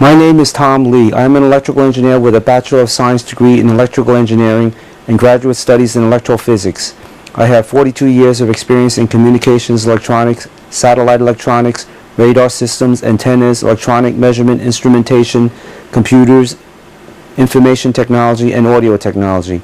My name is Tom Lee. I am an electrical engineer with a Bachelor of Science degree in electrical engineering and graduate studies in electrophysics. I have 42 years of experience in communications, electronics, satellite electronics, radar systems, antennas, electronic measurement instrumentation, computers, information technology, and audio technology.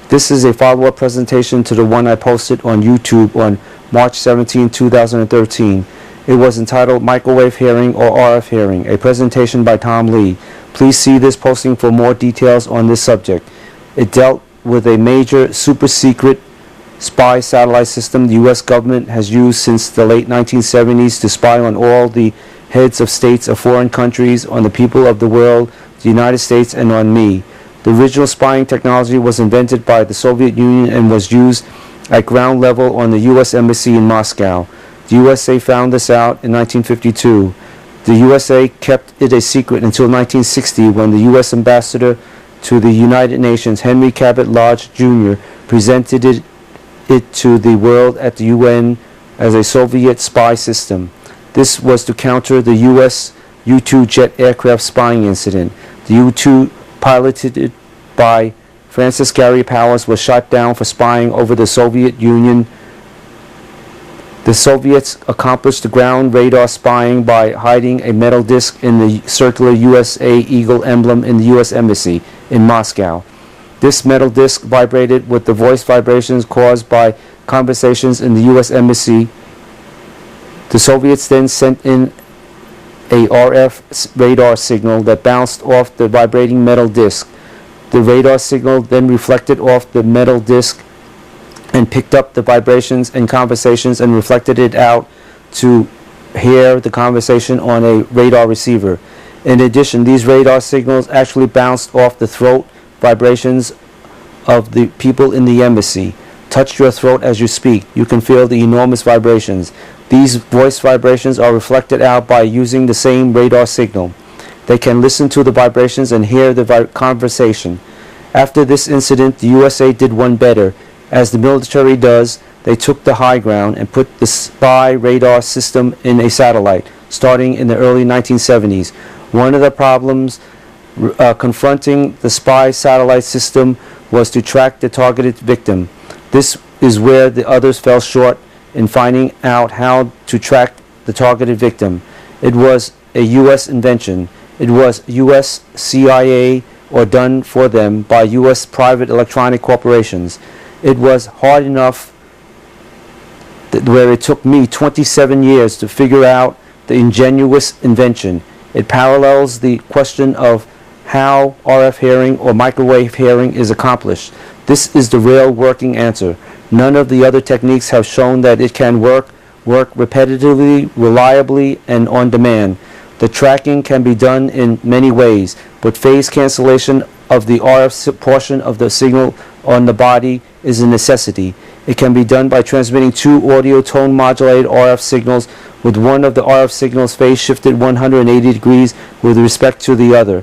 This is a follow-up presentation to the one I posted on YouTube on March 17, 2013. It was entitled Microwave Hearing or RF Hearing, a presentation by Tom Lee. Please see this posting for more details on this subject. It dealt with a major super-secret spy satellite system the U.S. government has used since the late 1970s to spy on all the heads of states of foreign countries, on the people of the world, the United States, and on me. The original spying technology was invented by the Soviet Union and was used at ground level on the U.S. Embassy in Moscow. The USA found this out in 1952. The USA kept it a secret until 1960 when the U.S. ambassador to the United Nations, Henry Cabot Lodge Jr., presented it to the world at the UN as a Soviet spy system. This was to counter the U.S. U-2 jet aircraft spying incident. The U-2, piloted by Francis Gary Powers, was shot down for spying over the Soviet Union. The Soviets accomplished the ground radar spying by hiding a metal disc in the circular USA Eagle emblem in the U.S. Embassy in Moscow. This metal disc vibrated with the voice vibrations caused by conversations in the U.S. Embassy. The Soviets then sent in a RF radar signal that bounced off the vibrating metal disc. The radar signal then reflected off the metal disc and picked up the vibrations and conversations and reflected it out to hear the conversation on a radar receiver. In addition, these radar signals actually bounced off the throat vibrations of the people in the embassy. Touch your throat as you speak. You can feel the enormous vibrations. These voice vibrations are reflected out by using the same radar signal. They can listen to the vibrations and hear the conversation. After this incident, the USA did one better. As the military does, they took the high ground and put the spy radar system in a satellite, starting in the early 1970s. One of the problems confronting the spy satellite system was to track the targeted victim. This is where the others fell short in finding out how to track the targeted victim. It was a U.S. invention. It was U.S. CIA or done for them by U.S. private electronic corporations. It was hard enough where it took me 27 years to figure out the ingenious invention. It parallels the question of how RF hearing or microwave hearing is accomplished. This is the real working answer. None of the other techniques have shown that it can work repetitively, reliably, and on demand. The tracking can be done in many ways, but phase cancellation of the RF portion of the signal on the body is a necessity. It can be done by transmitting two audio tone modulated RF signals with one of the RF signals phase shifted 180 degrees with respect to the other.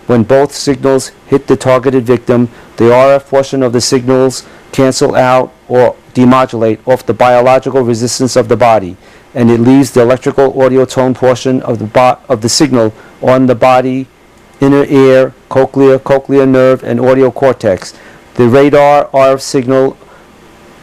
When both signals hit the targeted victim, the RF portion of the signals cancel out or demodulate off the biological resistance of the body, and it leaves the electrical audio tone portion of the signal on the body, inner ear, cochlear nerve, and audio cortex. The radar RF signal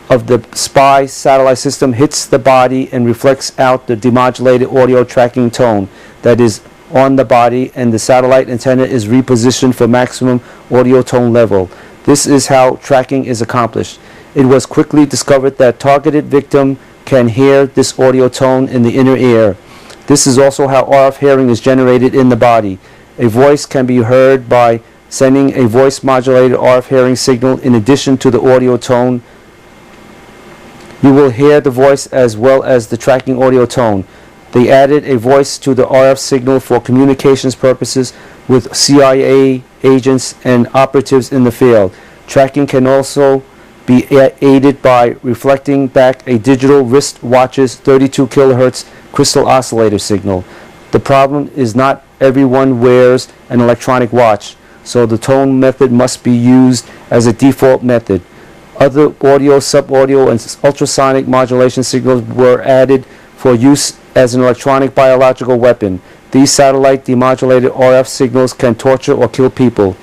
of the spy satellite system hits the body and reflects out the demodulated audio tracking tone that is on the body, and the satellite antenna is repositioned for maximum audio tone level. This is how tracking is accomplished. It was quickly discovered that targeted victim can hear this audio tone in the inner ear. This is also how RF hearing is generated in the body. A voice can be heard by sending a voice modulated RF hearing signal in addition to the audio tone. You will hear the voice as well as the tracking audio tone. They added a voice to the RF signal for communications purposes with CIA agents and operatives in the field. Tracking can also be aided by reflecting back a digital wristwatch's 32 kilohertz crystal oscillator signal. The problem is not everyone wears an electronic watch, so the tone method must be used as a default method. Other audio, sub-audio, and ultrasonic modulation signals were added for use as an electronic biological weapon. these satellite demodulated RF signals can torture or kill people.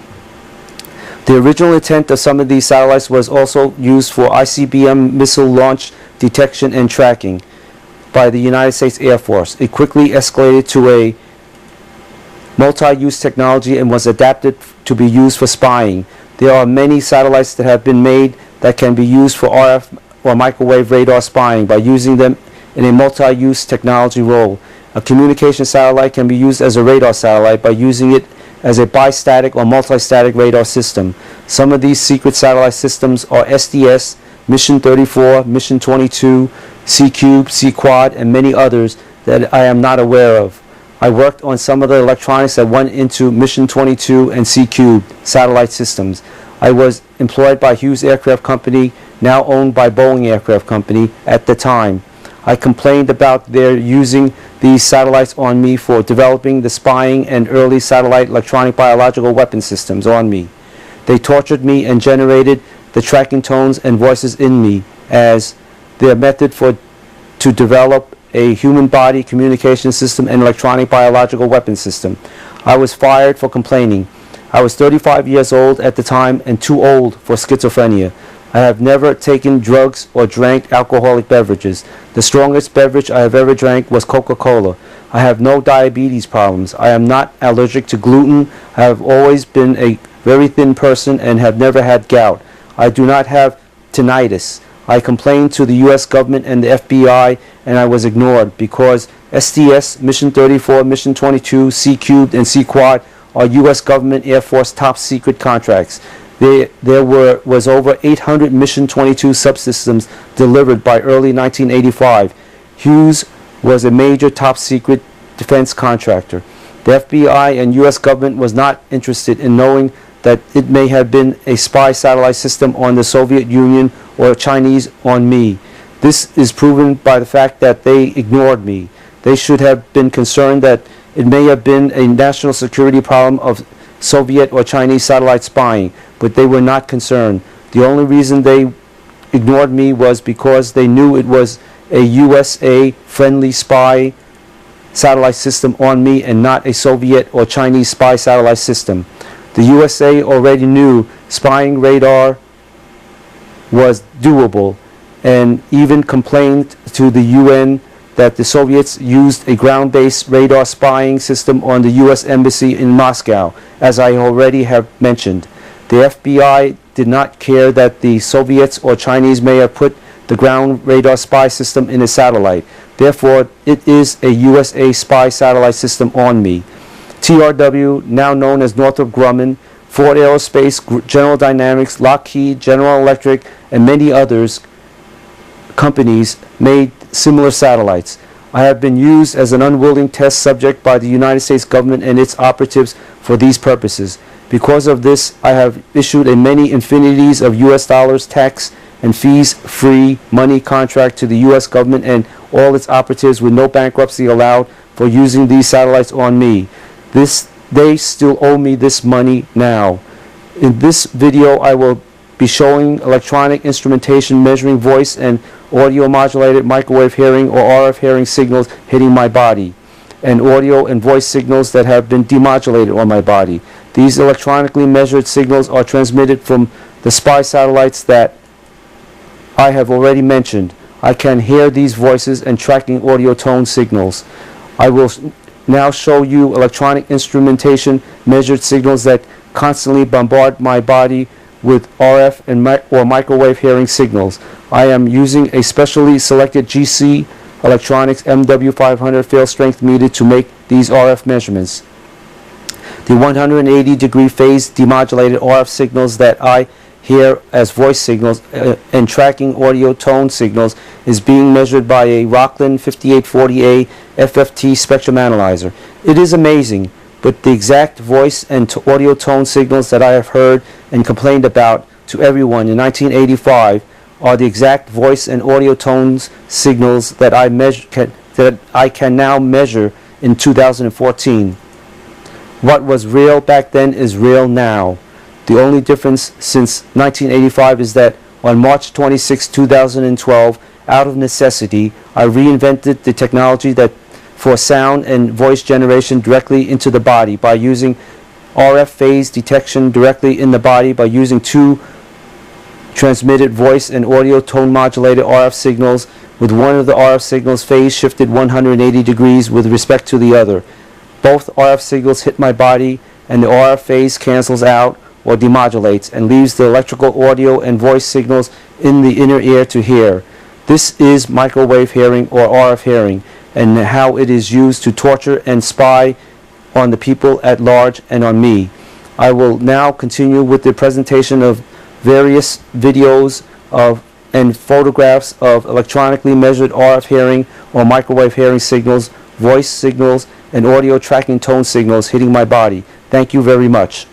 The original intent of some of these satellites was also used for ICBM missile launch detection and tracking by the United States Air Force. It quickly escalated to a multi-use technology and was adapted to be used for spying. There are many satellites that have been made that can be used for RF or microwave radar spying by using them in a multi-use technology role. A communication satellite can be used as a radar satellite by using it as a bistatic or multi-static radar system. Some of these secret satellite systems are SDS, Mission 34, Mission 22, C-Cube, C-Quad, and many others that I am not aware of. I worked on some of the electronics that went into Mission 22 and C-Cube satellite systems. I was employed by Hughes Aircraft Company, now owned by Boeing Aircraft Company, at the time. I complained about their using these satellites on me for developing the spying and early satellite electronic biological weapon systems on me. They tortured me and generated the tracking tones and voices in me as their method to develop a human body communication system and electronic biological weapon system. I was fired for complaining. I was 35 years old at the time and too old for schizophrenia. I have never taken drugs or drank alcoholic beverages. The strongest beverage I have ever drank was Coca-Cola. I have no diabetes problems. I am not allergic to gluten. I have always been a very thin person and have never had gout. I do not have tinnitus. I complained to the U.S. government and the FBI and I was ignored because SDS, Mission 34, Mission 22, C-Cubed, and C-Quad are U.S. government Air Force top secret contracts. There was over 800 Mission 22 subsystems delivered by early 1985. Hughes was a major top secret defense contractor. The FBI and U.S. government was not interested in knowing that it may have been a spy satellite system on the Soviet Union or Chinese on me. This is proven by the fact that they ignored me. They should have been concerned that it may have been a national security problem of Soviet or Chinese satellite spying, but they were not concerned. The only reason they ignored me was because they knew it was a USA-friendly spy satellite system on me and not a Soviet or Chinese spy satellite system. The USA already knew spying radar was doable and even complained to the UN that the Soviets used a ground-based radar spying system on the U.S. Embassy in Moscow, as I already have mentioned. The FBI did not care that the Soviets or Chinese may have put the ground radar spy system in a satellite. Therefore, it is a USA spy satellite system on me. TRW, now known as Northrop Grumman, Ford Aerospace, General Dynamics, Lockheed, General Electric, and many others companies made similar satellites. I have been used as an unwilling test subject by the United States government and its operatives for these purposes. Because of this, I have issued a many infinities of US dollars tax and fees-free money contract to the US government and all its operatives with no bankruptcy allowed for using these satellites on me. They still owe me this money now. In this video, I will be showing electronic instrumentation measuring voice and audio modulated microwave hearing or RF hearing signals hitting my body, and audio and voice signals that have been demodulated on my body. These electronically measured signals are transmitted from the spy satellites that I have already mentioned. I can hear these voices and tracking audio tone signals. I will now show you electronic instrumentation measured signals that constantly bombard my body with RF and or microwave hearing signals. I am using a specially selected GC Electronics MW500 field strength meter to make these RF measurements. The 180-degree phase demodulated RF signals that I hear as voice signals and tracking audio tone signals is being measured by a Rockland 5840A FFT spectrum analyzer. It is amazing, but the exact voice and audio tone signals that I have heard and complained about to everyone in 1985 are the exact voice and audio tones signals that I can now measure in 2014. What was real back then is real now. The only difference since 1985 is that on March 26, 2012, out of necessity, I reinvented the technology that for sound and voice generation directly into the body by using RF phase detection directly in the body by using two transmitted voice and audio tone modulated RF signals, with one of the RF signals phase shifted 180 degrees with respect to the other. Both RF signals hit my body and the RF phase cancels out or demodulates and leaves the electrical audio and voice signals in the inner ear to hear. This is microwave hearing or RF hearing, and how it is used to torture and spy on the people at large and on me. I will now continue with the presentation of various videos and photographs of electronically measured RF hearing or microwave hearing signals, voice signals, and audio tracking tone signals hitting my body. Thank you very much.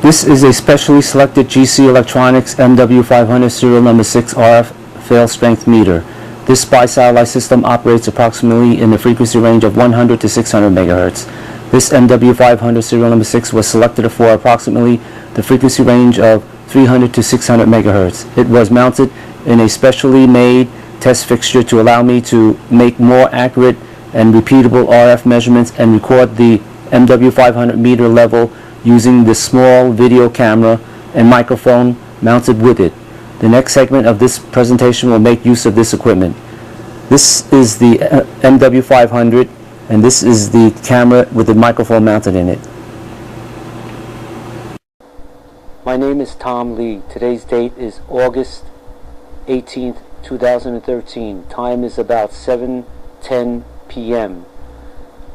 This is a specially selected GC Electronics MW500 serial number 6 RF fail strength meter. This spy satellite system operates approximately in the frequency range of 100 to 600 megahertz. This MW500 serial number 6 was selected for approximately the frequency range of 300 to 600 megahertz. It was mounted in a specially made test fixture to allow me to make more accurate and repeatable RF measurements and record the MW500 meter level using the small video camera and microphone mounted with it. The next segment of this presentation will make use of this equipment. This is the MW500, and this is the camera with the microphone mounted in it. My name is Tom Lee. Today's date is August 18th, 2013. Time is about 7:10 p.m.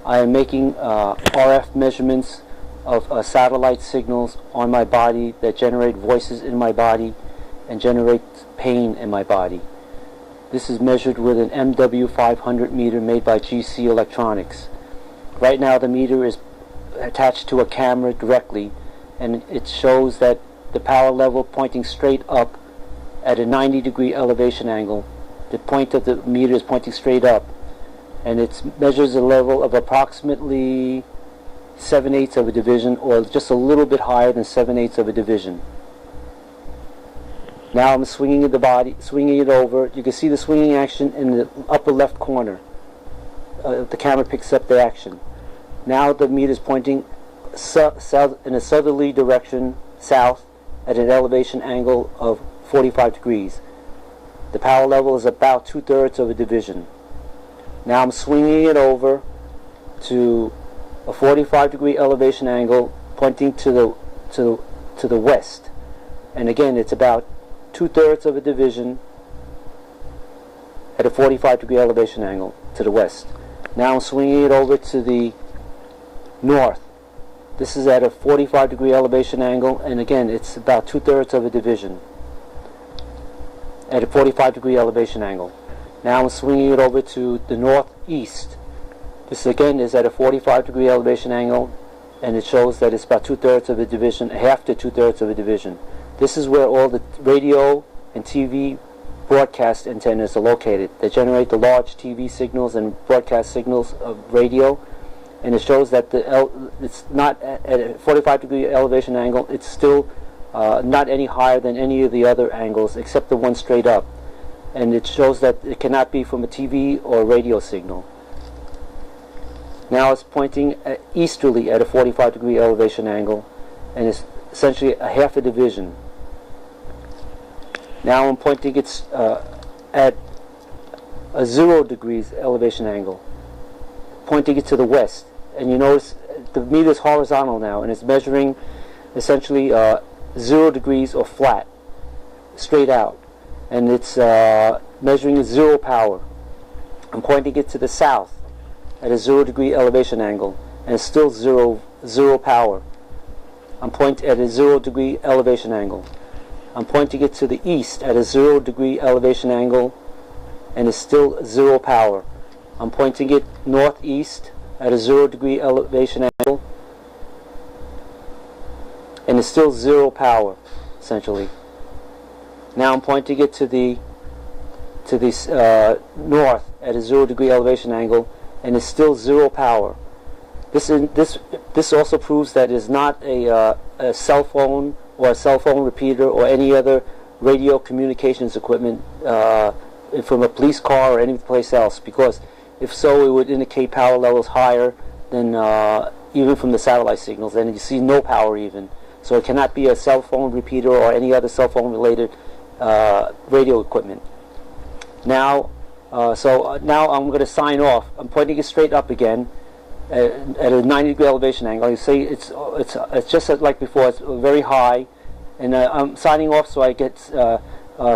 I am making RF measurements of satellite signals on my body that generate voices in my body and generate pain in my body. This is measured with an MW500 meter made by GC Electronics. Right now the meter is attached to a camera directly, and it shows that the power level pointing straight up at a 90-degree elevation angle. The point of the meter is pointing straight up, and it measures a level of approximately 7/8 of a division, or just a little bit higher than 7/8 of a division. Now I'm swinging the body, swinging it over. You can see the swinging action in the upper left corner. The camera picks up the action. Now the meter is pointing south in a southerly direction, south, at an elevation angle of 45 degrees. The power level is about 2/3 of a division. Now I'm swinging it over to a 45-degree elevation angle, pointing to the west. And again, it's about 2/3 of a division at a 45-degree elevation angle to the west. Now I'm swinging it over to the north. This is at a 45-degree elevation angle, and again, it's about 2/3 of a division at a 45-degree elevation angle. Now I'm swinging it over to the northeast. This again is at a 45-degree elevation angle, and it shows that it's about 2/3 of a division, half to 2/3 of a division. This is where all the radio and TV broadcast antennas are located. They generate the large TV signals and broadcast signals of radio, and it shows that it's not at a 45-degree elevation angle. It's still not any higher than any of the other angles except the one straight up, and it shows that it cannot be from a TV or radio signal. Now it's pointing easterly at a 45-degree elevation angle, and it's essentially a half a division. Now I'm pointing it at a 0 degrees elevation angle, pointing it to the west. And you notice the meter is horizontal now, and it's measuring essentially 0 degrees or flat, straight out. And it's measuring 0 power. I'm pointing it to the south at a 0 degree elevation angle, and it's still zero power. I'm pointing at a 0 degree elevation angle. I'm pointing it to the east at a 0 degree elevation angle, and it's still 0 power. I'm pointing it northeast at a 0 degree elevation angle, and it's still 0 power, essentially. Now I'm pointing it to the north at a 0 degree elevation angle, and it's still 0 power. This also proves that it's not a cell phone or a cell phone repeater or any other radio communications equipment from a police car or any place else, because if so, it would indicate power levels higher than even from the satellite signals, and you see no power even. So it cannot be a cell phone repeater or any other cell phone related radio equipment. Now, now I'm going to sign off. I'm pointing it straight up again at a 90-degree elevation angle. You see, it's just like before. It's very high, and I'm signing off so I get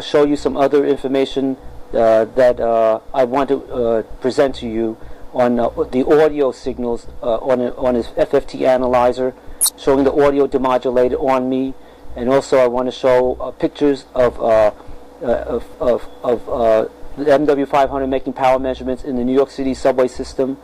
show you some other information that I want to present to you on the audio signals on his FFT analyzer, showing the audio demodulated on me, and also I want to show pictures of the MW500 making power measurements in the New York City subway system,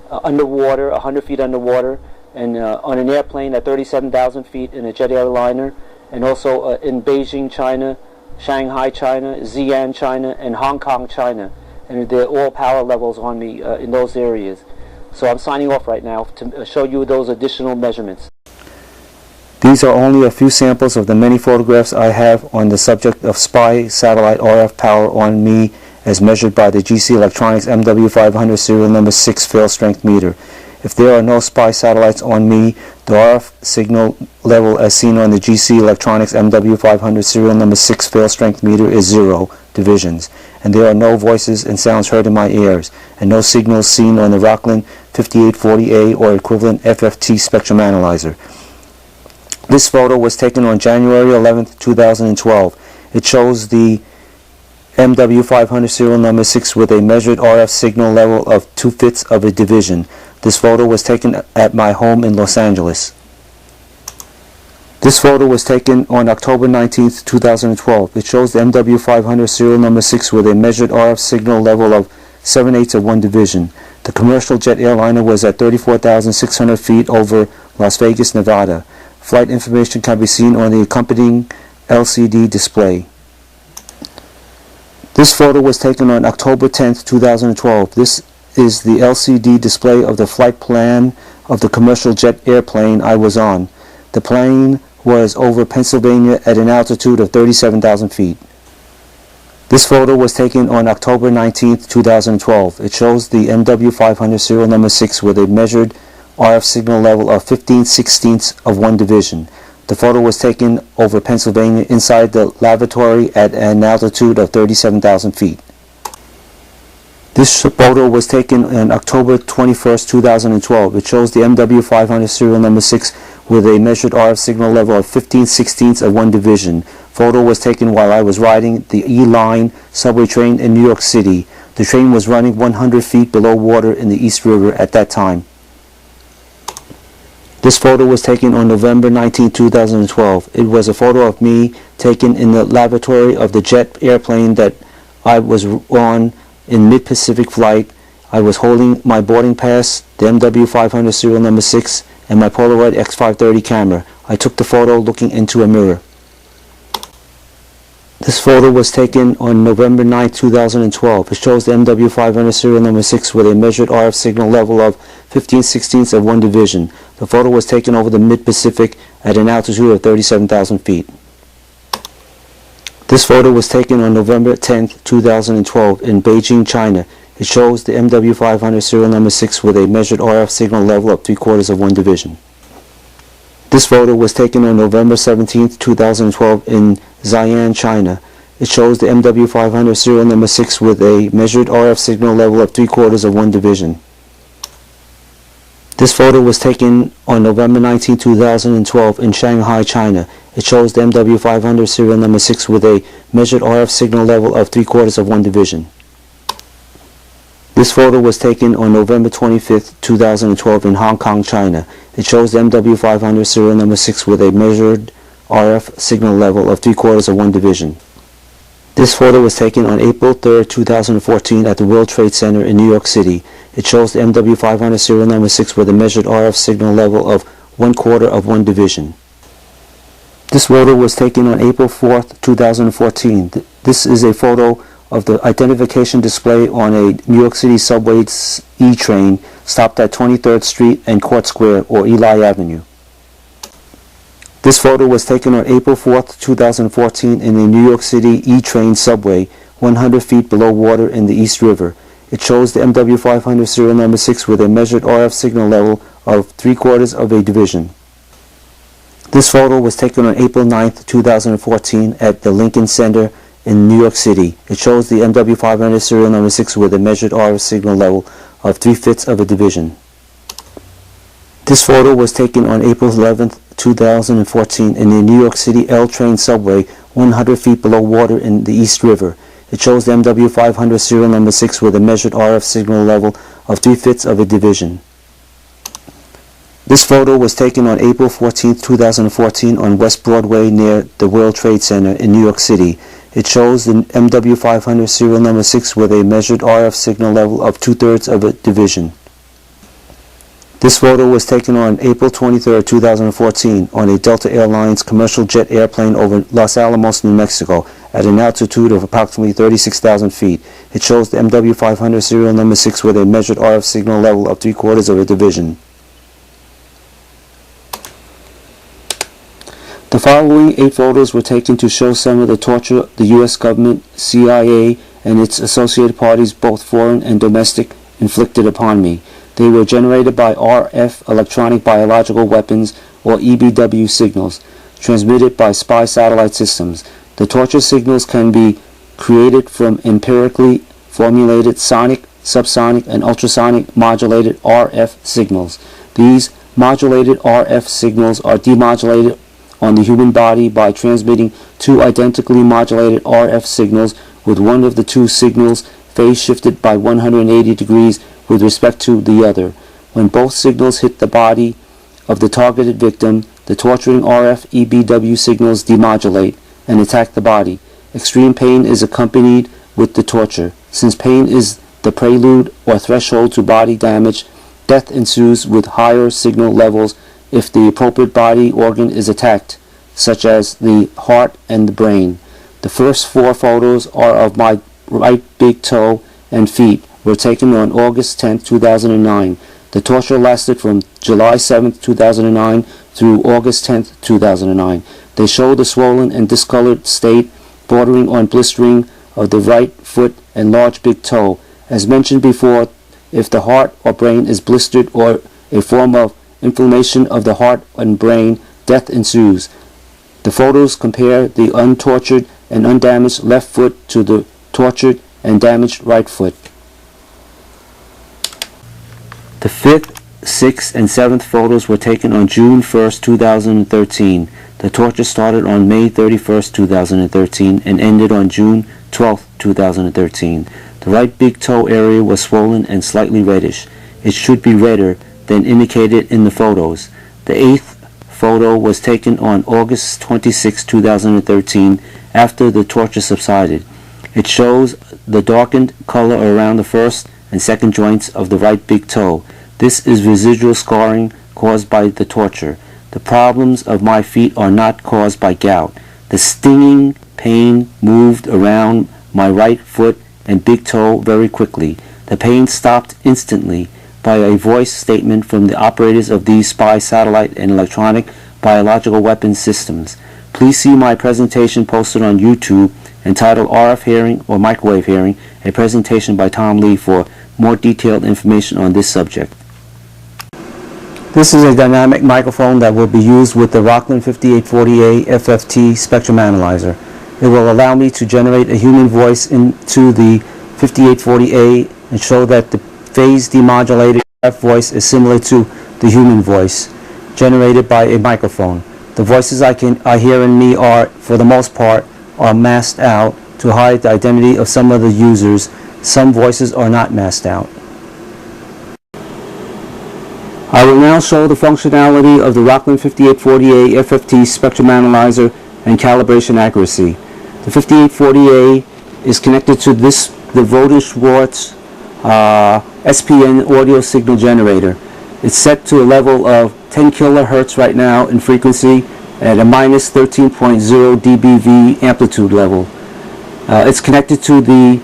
underwater, 100 feet underwater, and on an airplane at 37,000 feet in a jet airliner, and also in Beijing, China, Shanghai, China, Xi'an, China, and Hong Kong, China. And they're all power levels on me in those areas. So I'm signing off right now to show you those additional measurements. These are only a few samples of the many photographs I have on the subject of SPY satellite RF power on me as measured by the GC Electronics MW500 serial number 6 field strength meter. If there are no SPY satellites on me, the RF signal level as seen on the GC Electronics MW500 serial number 6 field strength meter is 0 divisions, and there are no voices and sounds heard in my ears, and no signals seen on the Rockland 5840A or equivalent FFT spectrum analyzer. This photo was taken on January 11, 2012. It shows the MW500 serial number 6 with a measured RF signal level of 2/5 of a division. This photo was taken at my home in Los Angeles. This photo was taken on October 19, 2012. It shows the MW500 serial number 6 with a measured RF signal level of 7/8 of 1 division. The commercial jet airliner was at 34,600 feet over Las Vegas, Nevada. Flight information can be seen on the accompanying LCD display. This photo was taken on October 10, 2012. This is the LCD display of the flight plan of the commercial jet airplane I was on. The plane was over Pennsylvania at an altitude of 37,000 feet. This photo was taken on October 19, 2012. It shows the MW500 serial number 6 with a measured RF signal level of 15/16 of 1 division. The photo was taken over Pennsylvania inside the lavatory at an altitude of 37,000 feet. This photo was taken on October 21, 2012. It shows the MW500 serial number 6 with a measured RF signal level of 15/16 of 1 division. Photo was taken while I was riding the E-Line subway train in New York City. The train was running 100 feet below water in the East River at that time. This photo was taken on November 19, 2012. It was a photo of me taken in the lavatory of the jet airplane that I was on in mid-Pacific flight. I was holding my boarding pass, the MW500 serial number 6, and my Polaroid X530 camera. I took the photo looking into a mirror. This photo was taken on November 9, 2012. It shows the MW500 serial number 6 with a measured RF signal level of 15/16 of 1 division. The photo was taken over the mid-Pacific at an altitude of 37,000 feet. This photo was taken on November 10, 2012 in Beijing, China. It shows the MW500 serial number 6 with a measured RF signal level of 3/4 of 1 division. This photo was taken on November 17, 2012 in Xi'an, China. It shows the MW500 serial number 6 with a measured RF signal level of 3/4 of 1 division. This photo was taken on November 19, 2012 in Shanghai, China. It shows the MW500 serial number 6 with a measured RF signal level of 3/4 of 1 division. This photo was taken on November 25, 2012 in Hong Kong, China. It shows the MW500 serial number 6 with a measured RF signal level of 3/4 of 1 division. This photo was taken on April 3, 2014 at the World Trade Center in New York City. It shows the MW500 serial number 6 with a measured RF signal level of 1/4 of 1 division. This photo was taken on April 4, 2014. This is a photo of the identification display on a New York City subway E-train stopped at 23rd Street and Court Square or Eli Avenue. This photo was taken on April 4, 2014 in the New York City E-train subway 100 feet below water in the East River. It shows the MW500 serial number 6 with a measured RF signal level of 3/4 of a division. This photo was taken on April 9th, 2014 at the Lincoln Center in New York City. It shows the MW500 serial number 6 with a measured RF signal level of 3/5 of a division. This photo was taken on April 11th, 2014 in the New York City L train subway 100 feet below water in the East River. It shows the MW500 serial number 6 with a measured RF signal level of 3/5 of a division. This photo was taken on April 14th, 2014 on West Broadway near the World Trade Center in New York City. It shows the MW500 serial number 6 with a measured RF signal level of 2/3 of a division. This photo was taken on April 23rd, 2014 on a Delta Airlines commercial jet airplane over Los Alamos, New Mexico at an altitude of approximately 36,000 feet. It shows the MW500 serial number 6 with a measured RF signal level of 3/4 of a division. The following 8 photos were taken to show some of the torture the U.S. government, CIA, and its associated parties, both foreign and domestic, inflicted upon me. They were generated by RF electronic biological weapons, or EBW signals, transmitted by spy satellite systems. The torture signals can be created from empirically formulated sonic, subsonic, and ultrasonic modulated RF signals. These modulated RF signals are demodulated on the human body by transmitting 2 identically modulated RF signals with one of the 2 signals phase shifted by 180 degrees with respect to the other. When both signals hit the body of the targeted victim, the torturing RF EBW signals demodulate and attack the body. Extreme pain is accompanied with the torture. Since pain is the prelude or threshold to body damage, death ensues with higher signal levels if the appropriate body organ is attacked, such as the heart and the brain. The first 4 photos are of my right big toe and feet, were taken on August 10, 2009. The torture lasted from July 7, 2009 through August 10, 2009. They show the swollen and discolored state bordering on blistering of the right foot and large big toe. As mentioned before, if the heart or brain is blistered or a form of inflammation of the heart and brain, death ensues. The photos compare the untortured and undamaged left foot to the tortured and damaged right foot. The 5th, 6th, and 7th photos were taken on June 1st, 2013. The torture started on May 31st, 2013 and ended on June 12th, 2013. The right big toe area was swollen and slightly reddish. It should be redder than indicated in the photos. The 8th photo was taken on August 26, 2013 after the torture subsided. It shows the darkened color around the first and second joints of the right big toe. This is residual scarring caused by the torture. The problems of my feet are not caused by gout. The stinging pain moved around my right foot and big toe very quickly. The pain stopped instantly by a voice statement from the operators of these spy satellite and electronic biological weapons systems. Please see my presentation posted on YouTube entitled RF Hearing or Microwave Hearing, a presentation by Tom Lee for more detailed information on this subject. This is a dynamic microphone that will be used with the Rocklin 5840A FFT spectrum analyzer. It will allow me to generate a human voice into the 5840A and show that the phase demodulated RF voice is similar to the human voice generated by a microphone. The voices I hear in me are, for the most part, are masked out to hide the identity of some of the users. Some voices are not masked out. I will now show the functionality of the Rocklin 5840A FFT spectrum analyzer and calibration accuracy. The 5840A is connected to the Voden-Schwarz SPN audio signal generator. It's set to a level of 10 kilohertz right now in frequency at a minus 13.0 dBV amplitude level. It's connected to the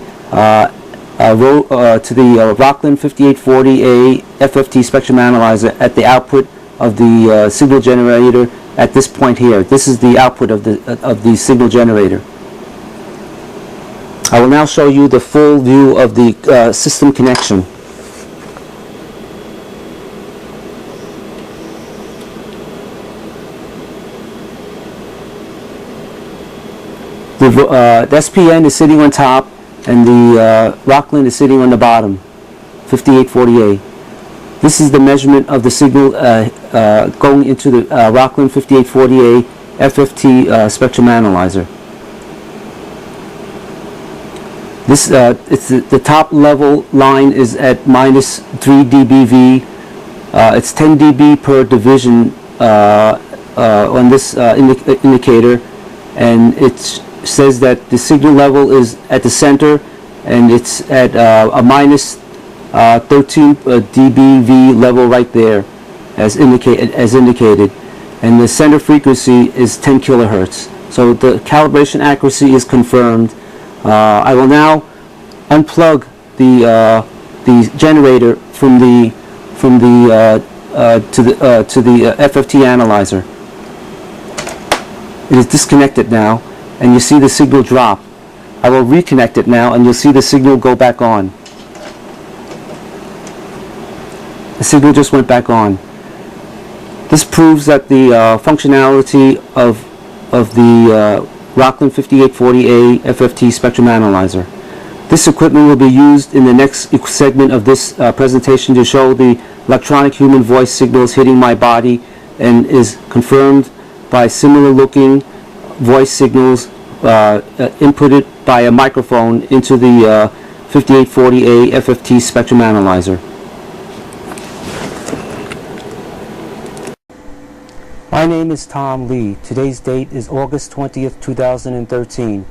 Rocklin 5840A FFT spectrum analyzer at the output of the signal generator at this point here. This is the output of the signal generator. I will now show you the full view of the system connection. The SPN is sitting on top and the Rockland is sitting on the bottom, 5840A. This is the measurement of the signal going into the Rockland 5840A FFT spectrum analyzer. This it's the top level line is at minus 3 dBV. It's 10 dB per division on this indicator, and it says that the signal level is at the center, and it's at a minus 13 dBV level right there, as indicated, and the center frequency is 10 kilohertz. So the calibration accuracy is confirmed. I will now unplug the generator from the to the FFT analyzer. It is disconnected now, and you see the signal drop. I will reconnect it now, and you'll see the signal go back on. The signal just went back on. This proves that the functionality of the Rockland 5840A FFT spectrum analyzer. This equipment will be used in the next segment of this presentation to show the electronic human voice signals hitting my body, and is confirmed by similar looking voice signals inputted by a microphone into the 5840A FFT spectrum analyzer. My name is Tom Lee. Today's date is August 20th, 2013.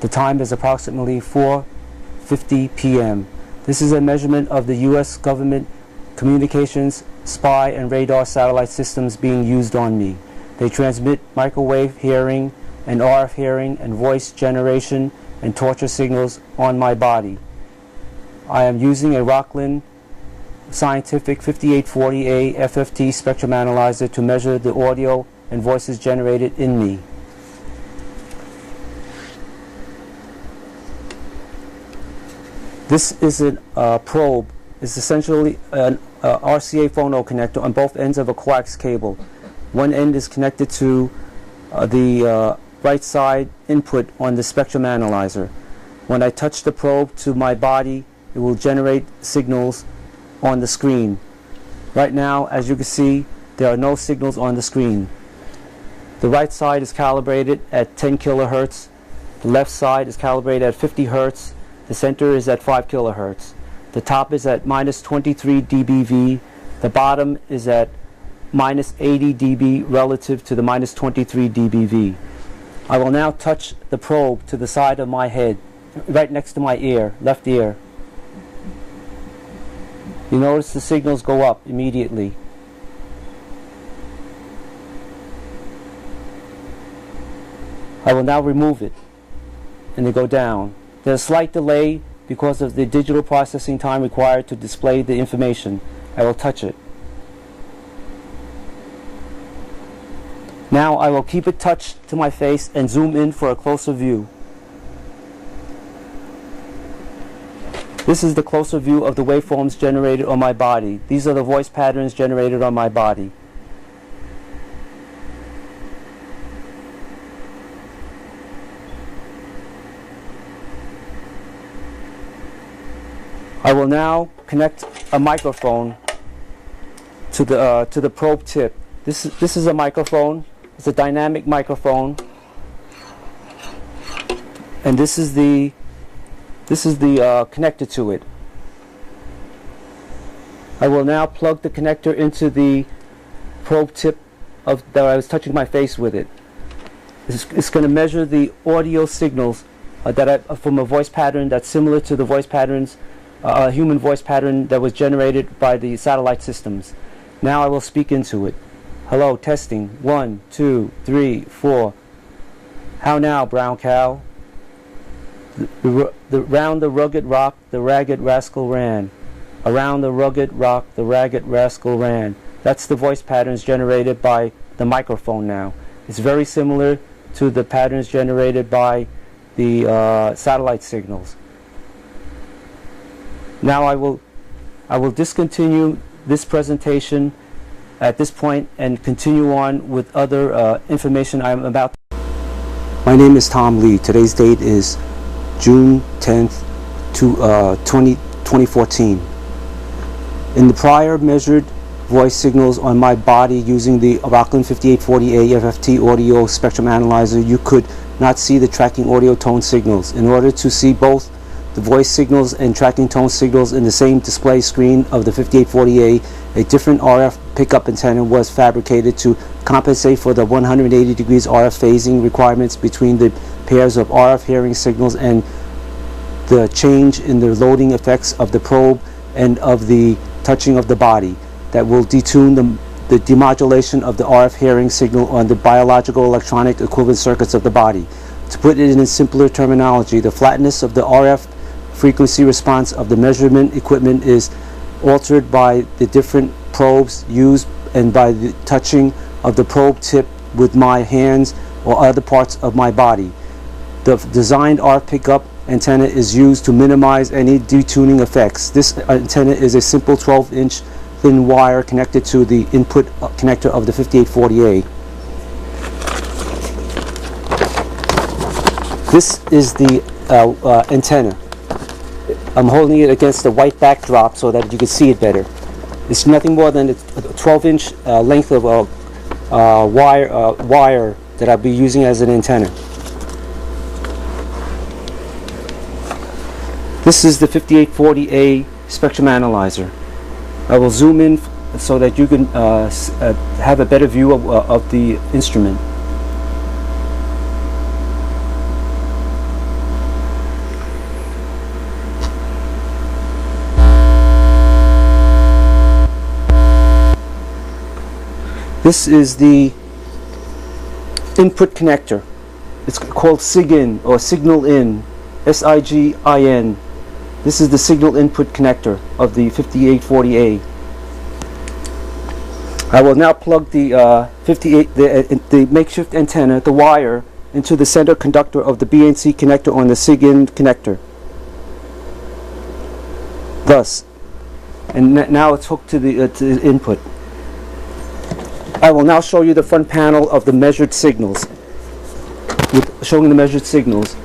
The time is approximately 4:50 p.m. This is a measurement of the U.S. government communications, spy, and radar satellite systems being used on me. They transmit microwave hearing and RF hearing and voice generation and torture signals on my body. I am using a Rockland Scientific 5840A FFT spectrum analyzer to measure the audio and voices generated in me. This is a probe. It's essentially an RCA phono connector on both ends of a coax cable. One end is connected to the right side input on the spectrum analyzer. When I touch the probe to my body, it will generate signals on the screen. Right now, as you can see, there are no signals on the screen. The right side is calibrated at 10 kilohertz. The left side is calibrated at 50 hertz. The center is at 5 kilohertz. The top is at minus 23 dBV. The bottom is at minus 80 dB relative to the minus 23 dBV. I will now touch the probe to the side of my head, right next to my ear, left ear. You notice the signals go up immediately. I will now remove it, and they go down. There's a slight delay because of the digital processing time required to display the information. I will touch it. Now I will keep it touched to my face and zoom in for a closer view. This is the closer view of the waveforms generated on my body. These are the voice patterns generated on my body. I will now connect a microphone to the probe tip. This is a microphone. It's a dynamic microphone, and this is the connector to it. I will now plug the connector into the probe tip that I was touching my face with it. It's going to measure the audio signals from a voice pattern that's similar to the voice patterns, a human voice pattern that was generated by the satellite systems. Now I will speak into it. Hello, testing. 1, 2, 3, 4. How now, brown cow? Round the rugged rock, the ragged rascal ran. Around the rugged rock, the ragged rascal ran. That's the voice patterns generated by the microphone now. It's very similar to the patterns generated by the satellite signals. Now I will discontinue this presentation at this point and continue on with other information I'm about. My name is Tom Lee. Today's date is June 10th, 2014. In the prior measured voice signals on my body using the Rocklin 5840A FFT audio spectrum analyzer, you could not see the tracking audio tone signals. In order to see both the voice signals and tracking tone signals in the same display screen of the 5840A, a different RF pickup antenna was fabricated to compensate for the 180 degrees RF phasing requirements between the pairs of RF hearing signals and the change in the loading effects of the probe and of the touching of the body that will detune the demodulation of the RF hearing signal on the biological electronic equivalent circuits of the body. To put it in simpler terminology, the flatness of the RF frequency response of the measurement equipment is altered by the different probes used and by the touching of the probe tip with my hands or other parts of my body. The designed RF pickup antenna is used to minimize any detuning effects. This antenna is a simple 12-inch thin wire connected to the input connector of the 5840A. This is the antenna. I'm holding it against the white backdrop so that you can see it better. It's nothing more than a 12-inch length of wire that I'll be using as an antenna. This is the 5840A spectrum analyzer. I will zoom in so that you can have a better view of the instrument. This is the input connector. It's called SIGIN or signal in, SIGIN. This is the signal input connector of the 5840A. I will now plug the the makeshift antenna, the wire, into the center conductor of the BNC connector on the SIGIN connector. Thus, and now it's hooked to the input. I will now show you the front panel of the measured signals, showing the measured signals.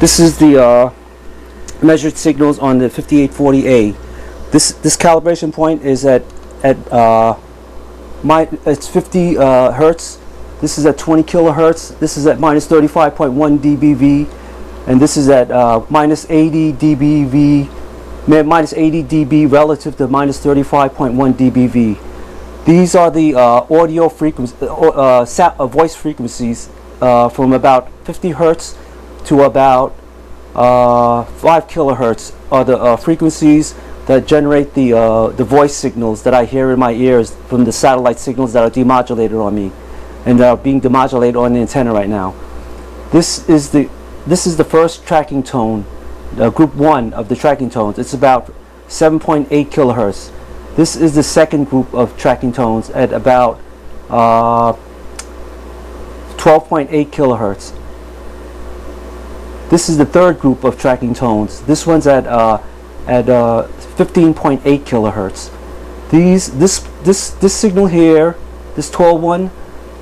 This is the measured signals on the 5840A. This calibration point is at it's 50 hertz. This is at 20 kilohertz. This is at minus 35.1 dBV, and this is at minus 80 dBV, minus 80 dB relative to minus 35.1 dBV. These are the audio frequencies, voice frequencies from about 50 hertz to about 5 kilohertz are the frequencies that generate the voice signals that I hear in my ears from the satellite signals that are demodulated on me and that are being demodulated on the antenna right now. This is the first tracking tone, group 1 of the tracking tones. It's about 7.8 kilohertz. This is the second group of tracking tones at about 12.8 kilohertz. This is the third group of tracking tones. This one's at 15.8 kilohertz. This signal here, this tall one,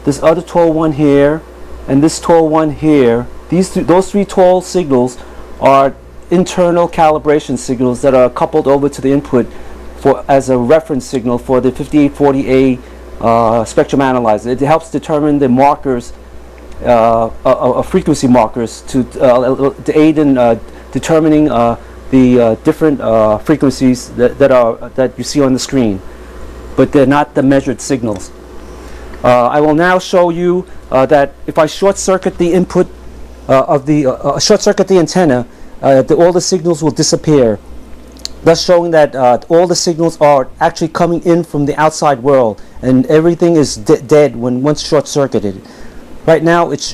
this other tall one here, and this tall one here. Those three tall signals are internal calibration signals that are coupled over to the input as a reference signal for the 5840A spectrum analyzer. It helps determine the markers, frequency markers, to aid in determining the different frequencies that you see on the screen, but they're not the measured signals. I will now show you that if I short circuit the input of the short circuit the antenna, all the signals will disappear, thus showing that all the signals are actually coming in from the outside world, and everything is dead once short circuited. Right now, it's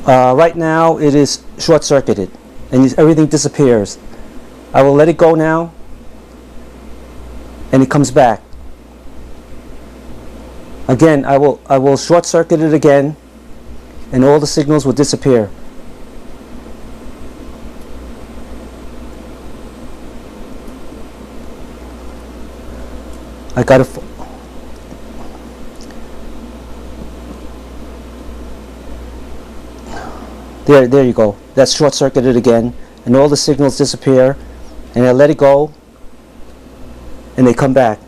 right now it is short-circuited and everything disappears. I will let it go now and it comes back. Again, I will short-circuit it again and all the signals will disappear. I gotta there you go. That's short-circuited again and all the signals disappear, and I let it go and they come back.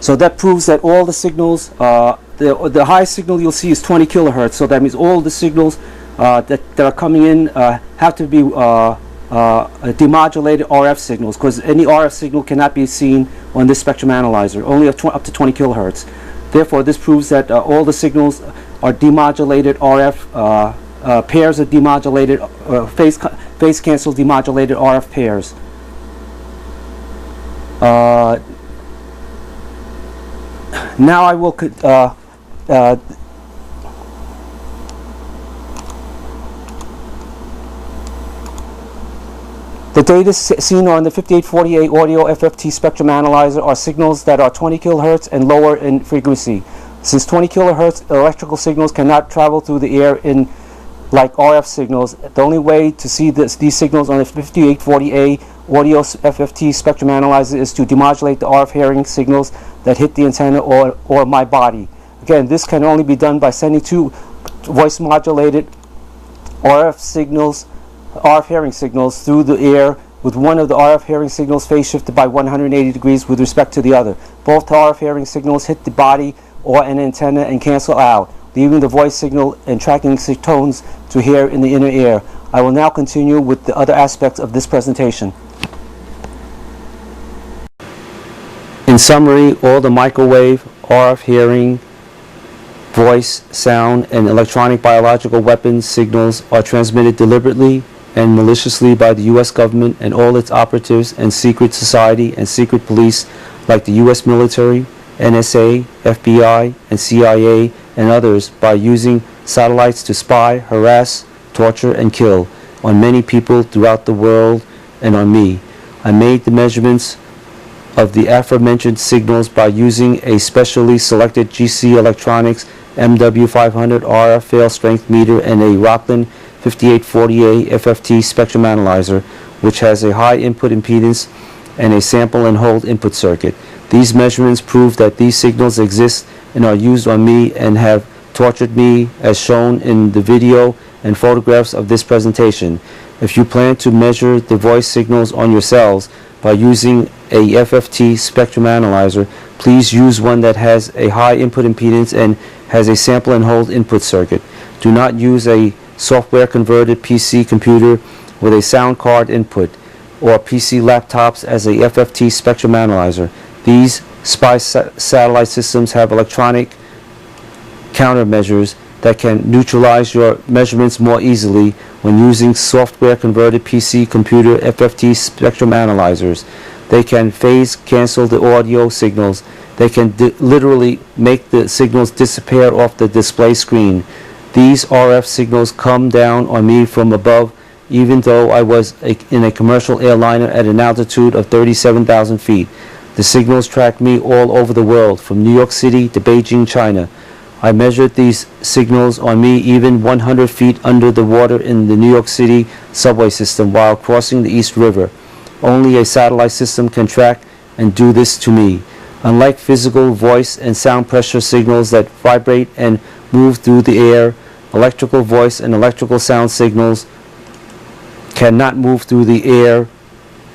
So that proves that all the signals, the highest signal you'll see is 20 kilohertz. So that means all the signals that are coming in have to be demodulated RF signals, because any RF signal cannot be seen on this spectrum analyzer, only up to 20 kilohertz. Therefore, this proves that all the signals are demodulated RF pairs of demodulated phase cancel demodulated RF pairs. Now I will the data seen on the 5848 audio FFT spectrum analyzer are signals that are 20 kilohertz and lower in frequency. Since 20 kilohertz electrical signals cannot travel through the air in like RF signals, the only way to see these signals on the 5840A audio FFT spectrum analyzer is to demodulate the RF hearing signals that hit the antenna or my body. Again, this can only be done by sending two voice modulated RF hearing signals through the air, with one of the RF hearing signals phase shifted by 180 degrees with respect to the other. Both RF hearing signals hit the body or an antenna and cancel out, leaving the voice signal and tracking tones to hear in the inner ear. I will now continue with the other aspects of this presentation. In summary, all the microwave, RF hearing, voice, sound, and electronic biological weapons signals are transmitted deliberately and maliciously by the U.S. government and all its operatives and secret society and secret police like the U.S. military, NSA, FBI, and CIA, and others, by using satellites to spy, harass, torture, and kill on many people throughout the world and on me. I made the measurements of the aforementioned signals by using a specially selected GC Electronics MW500 RF fail strength meter and a Rocklin 5840A FFT spectrum analyzer, which has a high input impedance and a sample and hold input circuit. These measurements prove that these signals exist and are used on me and have tortured me, as shown in the video and photographs of this presentation. If you plan to measure the voice signals on yourselves by using a FFT spectrum analyzer, please use one that has a high input impedance and has a sample and hold input circuit. Do not use a software converted PC computer with a sound card input or PC laptops as a FFT spectrum analyzer. These spy satellite systems have electronic countermeasures that can neutralize your measurements more easily when using software converted PC computer FFT spectrum analyzers. They can phase cancel the audio signals. They can literally make the signals disappear off the display screen. These RF signals come down on me from above, even though I was in a commercial airliner at an altitude of 37,000 feet. The signals track me all over the world, from New York City to Beijing, China. I measured these signals on me even 100 feet under the water in the New York City subway system while crossing the East River. Only a satellite system can track and do this to me. Unlike physical voice and sound pressure signals that vibrate and move through the air, electrical voice and electrical sound signals cannot move through the air.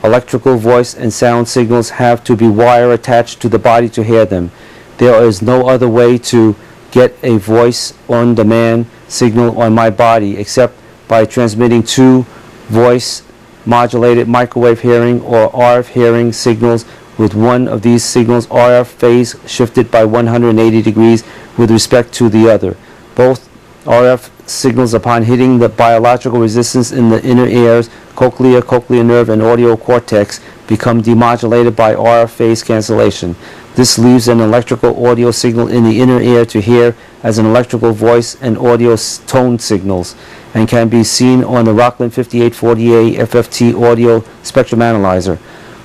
Electrical voice and sound signals have to be wire attached to the body to hear them. There is no other way to get a voice on demand signal on my body except by transmitting two voice modulated microwave hearing or RF hearing signals, with one of these signals RF phase shifted by 180 degrees with respect to the other. Both RF signals, upon hitting the biological resistance in the inner ears, cochlea, cochlear nerve, and audio cortex, become demodulated by RF phase cancellation. This leaves an electrical audio signal in the inner ear to hear as an electrical voice and audio tone signals, and can be seen on the Rockland 5840A FFT audio spectrum analyzer.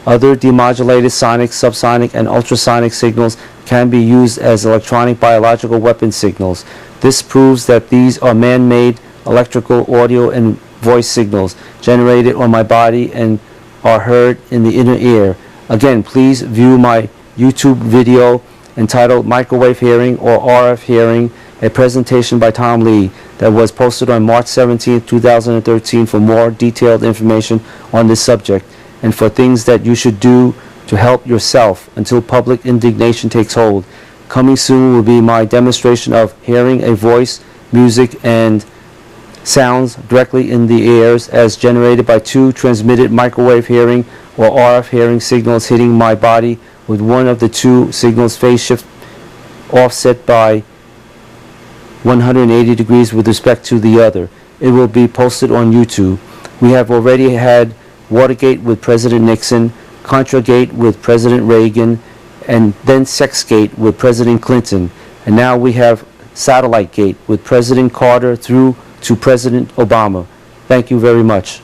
Other demodulated sonic, subsonic, and ultrasonic signals can be used as electronic biological weapon signals. This proves that these are man-made electrical, audio, and voice signals generated on my body and are heard in the inner ear. Again, please view my YouTube video entitled Microwave Hearing or RF Hearing, a presentation by Tom Lee that was posted on March 17, 2013 for more detailed information on this subject and for things that you should do to help yourself until public indignation takes hold. Coming soon will be my demonstration of hearing a voice, music, and sounds directly in the ears as generated by two transmitted microwave hearing or RF hearing signals hitting my body, with one of the two signals phase shift offset by 180 degrees with respect to the other. It will be posted on YouTube. We have already had Watergate with President Nixon, Contragate with President Reagan, and then Sexgate with President Clinton. And now we have Satellite Gate with President Carter through to President Obama. Thank you very much.